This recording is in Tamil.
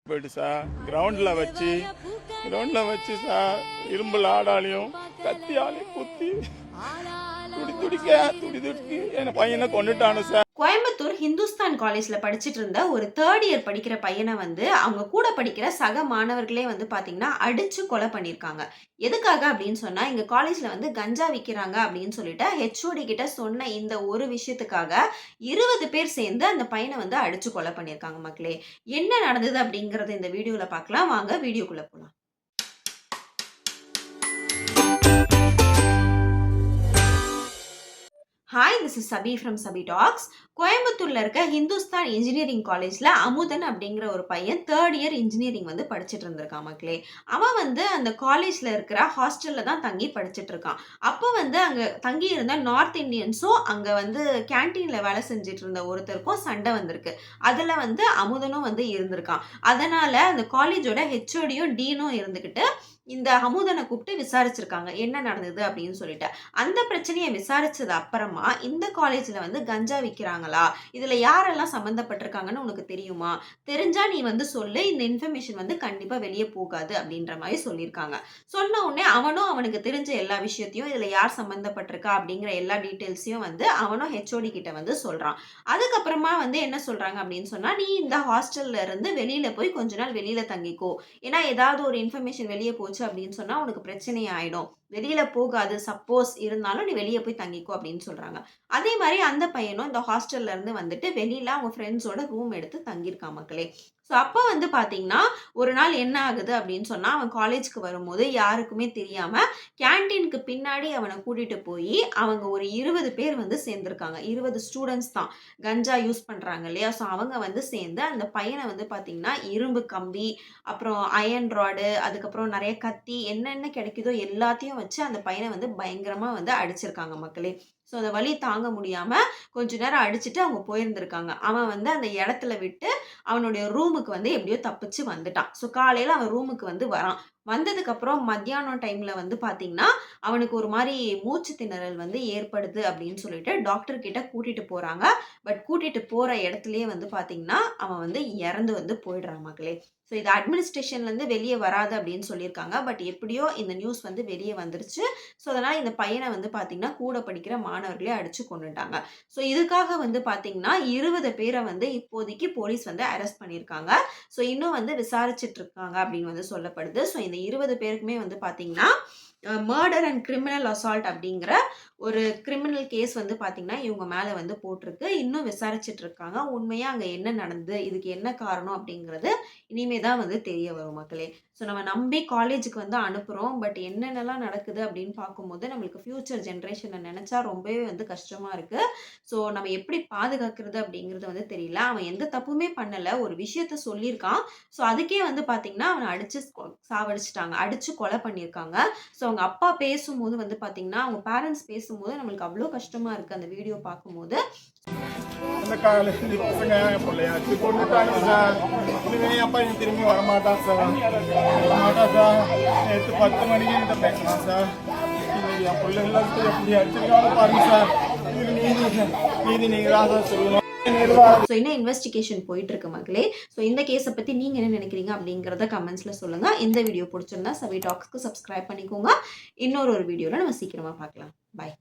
போயிட்டு சார் கிரவுண்டில் வச்சு சார் இரும்புல ஆடாலையும் கத்தியாலையும் குத்தி துடி என் பையனை கொண்டுட்டானு சார். கோயம்புத்தூர் ஹிந்துஸ்தான் காலேஜில் படிச்சுட்டு இருந்த ஒரு தேர்ட் இயர் படிக்கிற பையனை அவங்க கூட படிக்கிற சக மாணவர்களே பார்த்தீங்கன்னா அடித்து கொலை பண்ணியிருக்காங்க. எதுக்காக அப்படின்னு சொன்னால் எங்கள் காலேஜில் கஞ்சா விற்கிறாங்க அப்படின்னு சொல்லிட்டு ஹெச்ஓடி கிட்ட சொன்ன இந்த ஒரு விஷயத்துக்காக 20 பேர் சேர்ந்து அந்த பையனை அடித்து கொலை பண்ணியிருக்காங்க. மக்களே, என்ன நடந்தது அப்படிங்கிறத இந்த வீடியோவில் பார்க்கலாம். வாங்க வீடியோக்குள்ளே போகலாம். Hi, this is Sabi from Sabi talks. கோயம்புத்தூர்ல இருக்க ஹிந்துஸ்தான் இன்ஜினியரிங் காலேஜ்ல அமுதன் அப்படிங்கிற ஒரு பையன் தேர்ட் இயர் இன்ஜினியரிங் படிச்சுட்டு இருந்திருக்கான். மக்களே, அவன் அந்த காலேஜ்ல இருக்கிற ஹாஸ்டல்ல தான் தங்கி படிச்சுட்டு இருக்கான். அப்போ அங்க தங்கி இருந்த நார்த் இந்தியன்ஸும் அங்க கேன்டீன்ல வேலை செஞ்சுட்டு இருந்த ஒருத்தருக்கும் சண்டை வந்திருக்கு. அதுல அமுதனும் இருந்திருக்கான். அதனால அந்த காலேஜோட ஹெச்ஓடியும் டீனும் இருந்துகிட்டு இந்த அமுதனை கூப்பிட்டு விசாரிச்சிருக்காங்க என்ன நடந்தது அப்படின்னு சொல்லிட்டு. அந்த பிரச்சனையை விசாரிச்சது அப்புறமா இந்த காலேஜ்ல கஞ்சா விற்கிறாங்களா, இதுல யாரெல்லாம் சம்மந்தப்பட்டிருக்காங்கன்னு உனக்கு தெரியுமா, தெரிஞ்சா நீ சொல்லு, இந்த இன்ஃபர்மேஷன் கண்டிப்பா வெளியே போகாது அப்படின்ற மாதிரி சொல்லியிருக்காங்க. சொன்ன உடனே அவனும் அவனுக்கு தெரிஞ்ச எல்லா விஷயத்தையும், இதுல யார் சம்மந்தப்பட்டிருக்கா அப்படிங்கிற எல்லா டீட்டெயில்ஸையும் அவனும் ஹெச்ஓடி கிட்ட சொல்றான். அதுக்கப்புறமா என்ன சொல்றாங்க அப்படின்னு சொன்னா, நீ இந்த ஹாஸ்டல்ல இருந்து வெளியில போய் கொஞ்ச நாள் வெளியில தங்கிக்கோ, ஏன்னா ஏதாவது ஒரு இன்ஃபர்மேஷன் வெளியே போச்சு அப்படின்னு சொன்னா உனக்கு பிரச்சனை ஆயிடும், வெளியில போகாது, சப்போஸ் இருந்தாலும் நீ வெளியே போய் தங்கிக்கோ அப்படின்னு சொல்றாங்க. அதே மாதிரி அந்த பையனும் இந்த ஹாஸ்டல்ல இருந்து வெளியில அவங்க ஃப்ரெண்ட்ஸோட ரூம் எடுத்து தங்கியிருக்கான். மக்களே, ஸோ அப்போ பார்த்தீங்கன்னா ஒரு நாள் என்ன ஆகுது அப்படின்னு சொன்னால், அவன் காலேஜுக்கு வரும்போது யாருக்குமே தெரியாமல் கேன்டீனுக்கு பின்னாடி அவனை கூட்டிகிட்டு போய் அவங்க ஒரு 20 பேர் சேர்ந்துருக்காங்க. 20 ஸ்டூடெண்ட்ஸ் தான் கஞ்சா யூஸ் பண்ணுறாங்க இல்லையா. ஸோ அவங்க சேர்ந்து அந்த பையனை பார்த்தீங்கன்னா இரும்பு கம்பி, அப்புறம் அயன் ராடு, அதுக்கப்புறம் நிறைய கத்தி, என்னென்ன கிடைக்குதோ எல்லாத்தையும் வச்சு அந்த பையனை பயங்கரமாக அடிச்சிருக்காங்க. மக்களே, ஸோ அந்த வலி தாங்க முடியாமல் கொஞ்ச நேரம் அடிச்சுட்டு அவங்க போயிருந்திருக்காங்க. அவன் அந்த இடத்துல விட்டு அவனுடைய ரூமுக்கு எப்படியோ தப்பிச்சு வந்துட்டான். ஸோ காலையில் அவன் ரூமுக்கு வரான். வந்ததுக்கப்புறம் மத்தியானம் டைமில் பார்த்தீங்கன்னா அவனுக்கு ஒரு மாதிரி மூச்சு திணறல் ஏற்படுது அப்படின்னு சொல்லிட்டு டாக்டர் கிட்ட கூட்டிகிட்டு போகிறாங்க. பட் கூட்டிகிட்டு போகிற இடத்துலையே பார்த்தீங்கன்னா அவன் இறந்து போயிடுறான். மக்களே, ஸோ இது அட்மினிஸ்ட்ரேஷன்லேருந்து வெளியே வராது அப்படின்னு சொல்லியிருக்காங்க. பட் எப்படியோ இந்த நியூஸ் வெளியே வந்துருச்சு. ஸோ அதனால் இந்த பையனை பார்த்தீங்கன்னா கூட படிக்கிற மாணவர்களே அடித்து கொண்டுட்டாங்க. ஸோ இதுக்காக பார்த்தீங்கன்னா 20 பேரை இப்போதைக்கு போலீஸ் அரெஸ்ட் பண்ணியிருக்காங்க. ஸோ இன்னும் விசாரிச்சுட்டு இருக்காங்க அப்படின்னு சொல்லப்படுது. ஸோ இந்த 20 பேருக்குமே பார்த்தீங்கன்னா மர்டர் அண்ட் கிரிமினல் அசால்ட் அப்படிங்கிற ஒரு கிரிமினல் கேஸ் பார்த்தீங்கன்னா இவங்க மேலே போட்டிருக்கு. இன்னும் விசாரிச்சுட்டு இருக்காங்க. உண்மையாக அங்கே என்ன நடந்தது, இதுக்கு என்ன காரணம் அப்படிங்கிறது இனிமே தான் தெரிய வரும். மக்களே, ஸோ நம்ம நம்பி காலேஜுக்கு அனுப்புகிறோம். பட் என்னென்னலாம் நடக்குது அப்படின்னு பார்க்கும்போது நம்மளுக்கு ஃப்யூச்சர் ஜென்ரேஷனை நினச்சா ரொம்பவே கஷ்டமாக இருக்குது. ஸோ நம்ம எப்படி பாதுகாக்கிறது அப்படிங்கிறது தெரியல. அவன் எந்த தப்புமே பண்ணலை, ஒரு விஷயத்த சொல்லியிருக்கான். ஸோ அதுக்கே பார்த்தீங்கன்னா அவனை அடித்து சாவடிச்சிட்டாங்க, அடித்து கொலை பண்ணியிருக்காங்க. ஸோ அவங்க அப்பா பேசும்போது பார்த்தீங்கன்னா அவங்க பேரண்ட்ஸ் பேசும்போது நம்மளுக்கு அவ்வளோ கஷ்டமாக இருக்குது அந்த வீடியோ பார்க்கும்போது. அந்த காலேஜ் பசங்க பிள்ளையாச்சு கொண்டுட்டாங்க சார். இனிமே அப்பா இனி திரும்பி வரமாட்டான் சார். நேற்று 10 மணிக்கு கிட்ட பேசலாம் சார். என் பிள்ளைங்களுக்கு எப்படி அடிச்சிருக்காங்க பாருங்க சார். நீதி நீங்க தான் சொல்லணும். ஸோ இன்னும் இன்வெஸ்டிகேஷன் போயிட்டு இருக்கு. மக்களே, ஸோ இந்த கேஸை பற்றி நீங்கள் என்ன நினைக்கிறீங்க அப்படிங்கிறத கமெண்ட்ஸில் சொல்லுங்கள். இந்த வீடியோ பிடிச்சிருந்தா சபி டாக்ஸ்க்கு சப்ஸ்கிரைப் பண்ணிக்கோங்க. இன்னொரு வீடியோவில் நம்ம சீக்கிரமாக பார்க்கலாம். பாய்.